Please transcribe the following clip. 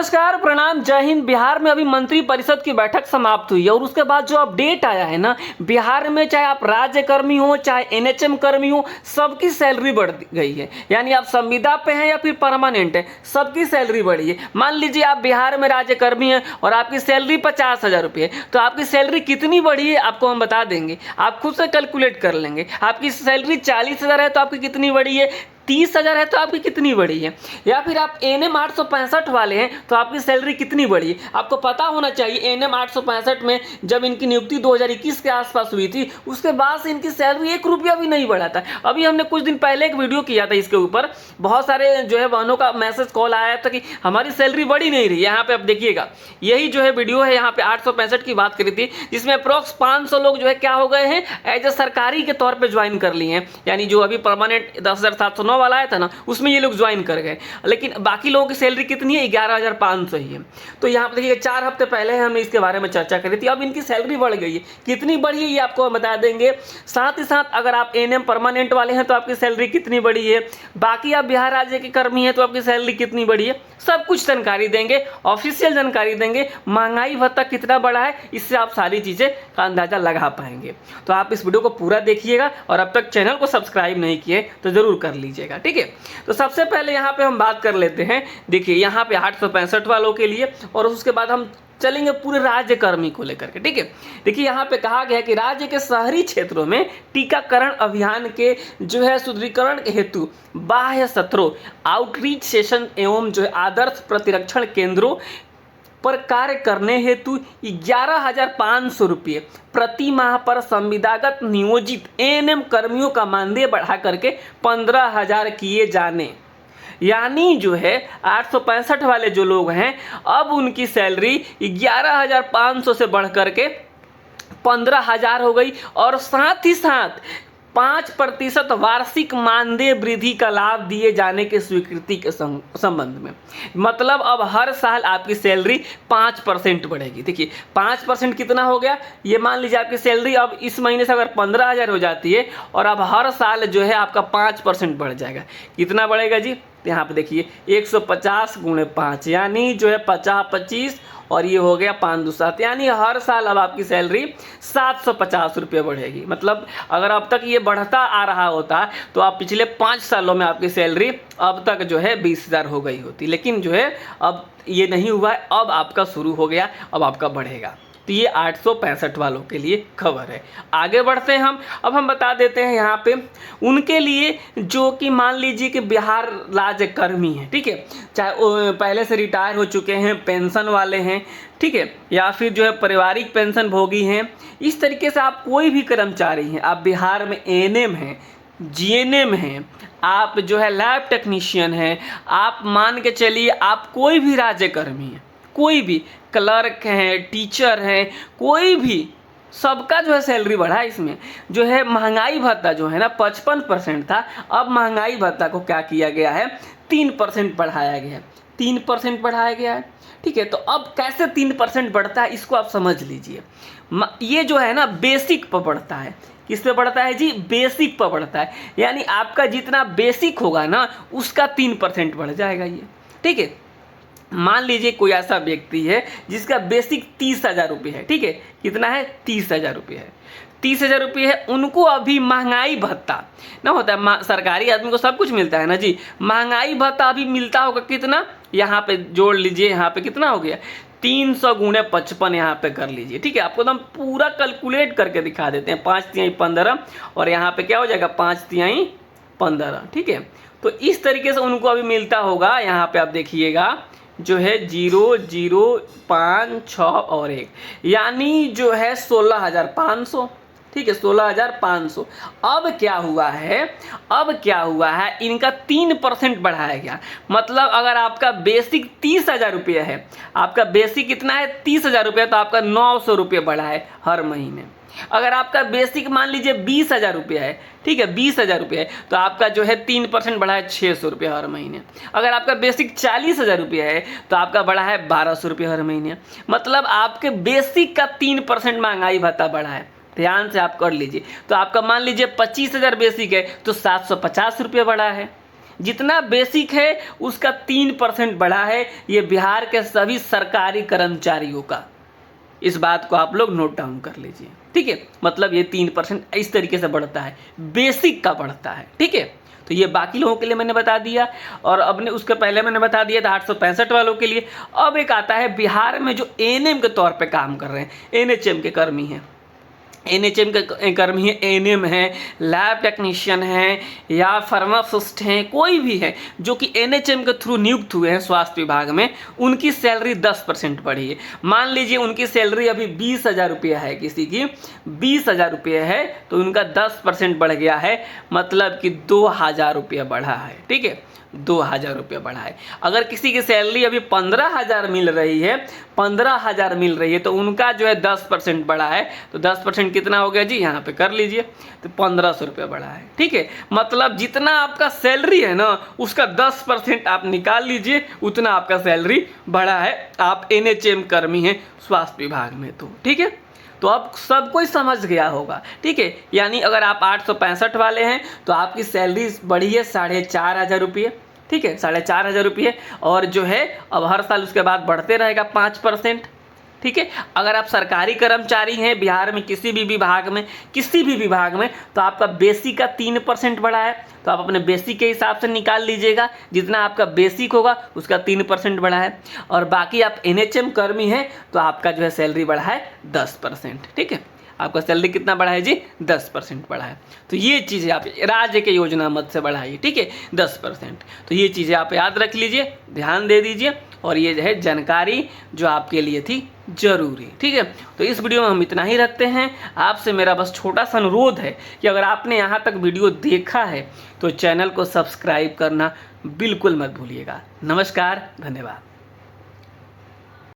नमस्कार, प्रणाम, जय हिंद। बिहार में अभी मंत्री परिषद की बैठक समाप्त हुई है और उसके बाद जो अपडेट आया है ना, बिहार में चाहे आप राज्य कर्मी हो चाहे एनएचएम कर्मी हो, सबकी सैलरी बढ़ गई है। यानी आप संविदा पे हैं या फिर परमानेंट है, सबकी सैलरी बढ़ी है। मान लीजिए आप बिहार में राज्य कर्मी हैं और आपकी सैलरी 50,000 रुपये है, तो आपकी सैलरी कितनी बढ़ी है आपको हम बता देंगे। आप खुद से कैलकुलेट कर लेंगे। आपकी सैलरी 40,000 है तो आपकी कितनी बढ़ी है, 30,000 है तो आपकी कितनी बढ़ी है। या फिर आप एनएम 865 वाले हैं तो आपकी सैलरी कितनी बढ़ी है। आपको पता होना चाहिए एनएम 865 में जब इनकी नियुक्ति 2021 के आसपास हुई थी, उसके बाद से इनकी सैलरी 1 रुपया भी नहीं बढ़ा था। अभी हमने कुछ दिन पहले एक वीडियो किया था इसके ऊपर, बहुत सारे जो है बहनों का मैसेज कॉल आया था कि हमारी सैलरी बढ़ी नहीं रही। यहाँ पे आप देखिएगा, यही जो है वीडियो है, यहाँ पे 865 की बात करी थी, जिसमें अप्रोक्स 500 लोग जो है क्या हो गए हैं, एज ए सरकारी के तौर पर ज्वाइन कर लिए हैं। यानी जो अभी परमानेंट 10,709 वाला आया था ना, उसमें ये लोग ज्वाइन कर गए। लेकिन बाकी लोगों की सैलरी कितनी है, 11,500 ही है। तो यहाँ पर देखिए 4 हफ्ते पहले हमने इसके बारे में चर्चा करी थी। अब इनकी सैलरी बढ़ गई है, कितनी बढ़ी है ये आपको बता देंगे। साथ ही साथ अगर आप एनएम परमानेंट वाले हैं तो आपकी सैलरी कितनी बढ़ी है, बाकी आप बिहार राज्य के कर्मी हैं तो आपकी सैलरी कितनी बढ़ी है, सब कुछ जानकारी देंगे, ऑफिशियल जानकारी देंगे। महंगाई भत्ता कितना बढ़ा है, इससे आप सारी चीज़ें का अंदाजा लगा पाएंगे। तो आप इस वीडियो को पूरा देखिएगा और अब तक चैनल को सब्सक्राइब नहीं किए तो जरूर कर लीजिएगा, ठीक है। तो सबसे पहले यहाँ पे हम बात कर लेते हैं। देखिए यहाँ पे 865 वालों के लिए, और उसके बाद हम चलेंगे पूरे राज्य कर्मी को लेकर के, ठीक है। देखिए यहाँ पे कहा गया है कि राज्य के शहरी क्षेत्रों में टीकाकरण अभियान के जो है सुदृढ़ीकरण के हेतु बाह्य सत्रों, आउटरीच सेशन एवं जो है आदर्श प्रतिरक्षण केंद्रों पर कार्य करने हेतु 11,500 रुपये प्रति माह पर संविदागत नियोजित एएनएम कर्मियों का मानदेय बढ़ा करके 15,000 किए जाने। यानी जो है 865 वाले जो लोग हैं, अब उनकी सैलरी 11,500 से बढ़ करके 15,000 हो गई। और साथ ही साथ 5% वार्षिक मानदेय वृद्धि का लाभ दिए जाने की स्वीकृति के संबंध में। मतलब अब हर साल आपकी सैलरी 5% बढ़ेगी। देखिए 5% कितना हो गया, ये मान लीजिए आपकी सैलरी अब इस महीने से अगर 15,000 हो जाती है और अब हर साल जो है आपका 5% बढ़ जाएगा। कितना बढ़ेगा जी, यहाँ पे देखिए 150 × 5 यानी जो है 50-25 और ये हो गया 5×2=7, यानी हर साल अब आपकी सैलरी 750 रुपये बढ़ेगी। मतलब अगर अब तक ये बढ़ता आ रहा होता तो आप पिछले 5 सालों में आपकी सैलरी अब तक जो है 20,000 हो गई होती। लेकिन जो है अब ये नहीं हुआ है, अब आपका शुरू हो गया, अब आपका बढ़ेगा। तो ये 865 वालों के लिए खबर है। आगे बढ़ते हैं हम। अब हम बता देते हैं यहाँ पे उनके लिए जो कि मान लीजिए कि बिहार राज्य कर्मी है, ठीक है, चाहे वो पहले से रिटायर हो चुके हैं, पेंशन वाले हैं, ठीक है, या फिर जो है पारिवारिक पेंशन भोगी हैं। इस तरीके से आप कोई भी कर्मचारी हैं, आप बिहार में एएनएम हैं, जीएनएम हैं, आप जो है लैब टेक्नीशियन हैं, आप मान के चलिए आप कोई भी राज्य कर्मी हैं, कोई भी क्लर्क हैं, टीचर हैं, कोई भी, सबका जो है सैलरी बढ़ा है। इसमें जो है महंगाई भत्ता जो है ना 55% था, अब महंगाई भत्ता को क्या किया गया है, 3% बढ़ाया गया है। 3% बढ़ाया गया है, ठीक है। तो अब कैसे 3% बढ़ता है इसको आप समझ लीजिए। ये जो है ना बेसिक पर बढ़ता है। किस पे बढ़ता है जी, बेसिक पर बढ़ता है। यानी आपका जितना बेसिक होगा ना उसका 3% बढ़ जाएगा ये, ठीक है। मान लीजिए कोई ऐसा व्यक्ति है जिसका बेसिक 30,000 रुपये है, ठीक है, कितना है, 30,000 रुपये है, 30,000 रुपये है। उनको अभी महंगाई भत्ता ना होता है, सरकारी आदमी को सब कुछ मिलता है ना जी, महंगाई भत्ता अभी मिलता होगा कितना, यहाँ पे जोड़ लीजिए, यहाँ पे कितना हो गया, 300 × 55 यहाँ पे कर लीजिए, ठीक है। आपको तो हम पूरा कैलकुलेट करके दिखा देते हैं। 5×3 = 15 और यहाँ पे क्या हो जाएगा, 5×3 = 15, ठीक है। तो इस तरीके से उनको अभी मिलता होगा। यहाँ पे आप देखिएगा जो है 0, 0, 5, 6 और 1, यानी जो है 16,500, ठीक है, 16,500। अब क्या हुआ है, अब क्या हुआ है, इनका 3% बढ़ाया गया। मतलब अगर आपका बेसिक 30,000 रुपये है, आपका बेसिक कितना है, 30,000 रुपये, तो आपका 900 रुपये बढ़ा है हर महीने। अगर आपका बेसिक मान लीजिए 20,000 रुपये है, ठीक है, 20,000 रुपये है, तो आपका जो है 3% बढ़ा है 600 रुपये हर महीने। अगर आपका बेसिक 40,000 रुपये है तो आपका बढ़ा है 1,200 रुपये हर महीने। मतलब आपके बेसिक का 3% महंगाई भत्ता बढ़ा है। ध्यान से आप कर लीजिए। तो आपका मान लीजिए 25,000 बेसिक है तो 750 रुपये बढ़ा है। जितना बेसिक है उसका 3% बढ़ा है ये बिहार के सभी सरकारी कर्मचारियों का। इस बात को आप लोग नोट डाउन कर लीजिए, ठीक है। मतलब ये 3% इस तरीके से बढ़ता है, बेसिक का बढ़ता है, ठीक है। तो ये बाकी लोगों के लिए मैंने बता दिया, और अब ने उसके पहले मैंने बता दिया था 865 वालों के लिए। अब एक आता है बिहार में जो एएनएम के तौर पे काम कर रहे हैं, एनएचएम के कर्मी हैं, एनएचएम के कर्मी हैं, एएनएम हैं, लैब टेक्नीशियन हैं या फार्मासिस्ट हैं, कोई भी है जो कि एनएचएम के थ्रू नियुक्त हुए हैं स्वास्थ्य विभाग में, उनकी सैलरी 10% बढ़ी है। मान लीजिए उनकी सैलरी अभी 20,000 रुपये है, किसी की 20,000 रुपये है, तो उनका 10% बढ़ गया है, मतलब कि 2,000 रुपये बढ़ा है, ठीक है, 2,000 रुपये बढ़ा है। अगर किसी की सैलरी अभी 15,000 मिल रही है, 15,000 मिल रही है, तो उनका जो है 10% बढ़ा है, तो 10% कितना हो गया जी, यहाँ पे कर लीजिए, तो 1,500 रुपये बढ़ा है, ठीक है। मतलब जितना आपका सैलरी है ना उसका 10% आप निकाल लीजिए, उतना आपका सैलरी बढ़ा है। आप एनएचएम कर्मी हैं स्वास्थ्य विभाग में, तो ठीक है। तो अब सब कोई समझ गया होगा, ठीक है। यानी अगर आप 865 वाले हैं तो आपकी सैलरी बढ़ी है 4,500 रुपये, ठीक है, 4,500 रुपये, और जो है अब हर साल उसके बाद बढ़ते रहेगा 5%, ठीक है। अगर आप सरकारी कर्मचारी हैं बिहार में किसी भी विभाग में, तो आपका बेसिक का 3% बढ़ा है, तो आप अपने बेसिक के हिसाब से निकाल लीजिएगा, जितना आपका बेसिक होगा उसका 3% बढ़ा है। और बाकी आप एनएचएम कर्मी हैं तो आपका जो है सैलरी बढ़ा है 10%, ठीक है। आपका सैलरी कितना बढ़ा है जी, 10% बढ़ा है। तो ये चीज़ें आप राज्य के योजना मद से बढ़ाइए, ठीक है, 10%। तो ये चीज़ें आप याद रख लीजिए, ध्यान दे दीजिए, और ये जो है जानकारी जो आपके लिए थी जरूरी, ठीक है। तो इस वीडियो में हम इतना ही रखते हैं। आपसे मेरा बस छोटा सा अनुरोध है कि अगर आपने यहाँ तक वीडियो देखा है तो चैनल को सब्सक्राइब करना बिल्कुल मत भूलिएगा। नमस्कार, धन्यवाद।